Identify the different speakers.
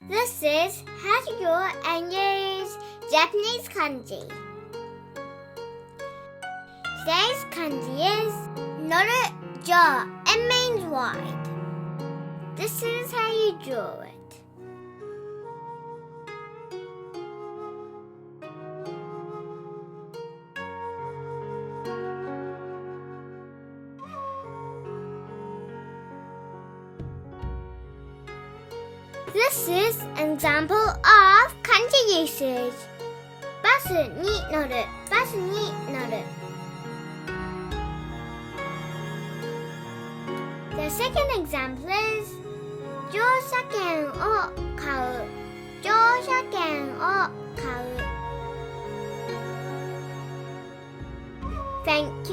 Speaker 1: This is how to draw and use Japanese kanji. Today's kanji is noru ja. It means wide. This is how you draw it. This is an example of kanji usage. バスに乗る、バスに乗る。The second example is 乗車券を買う、乗車券を買う。Thank you.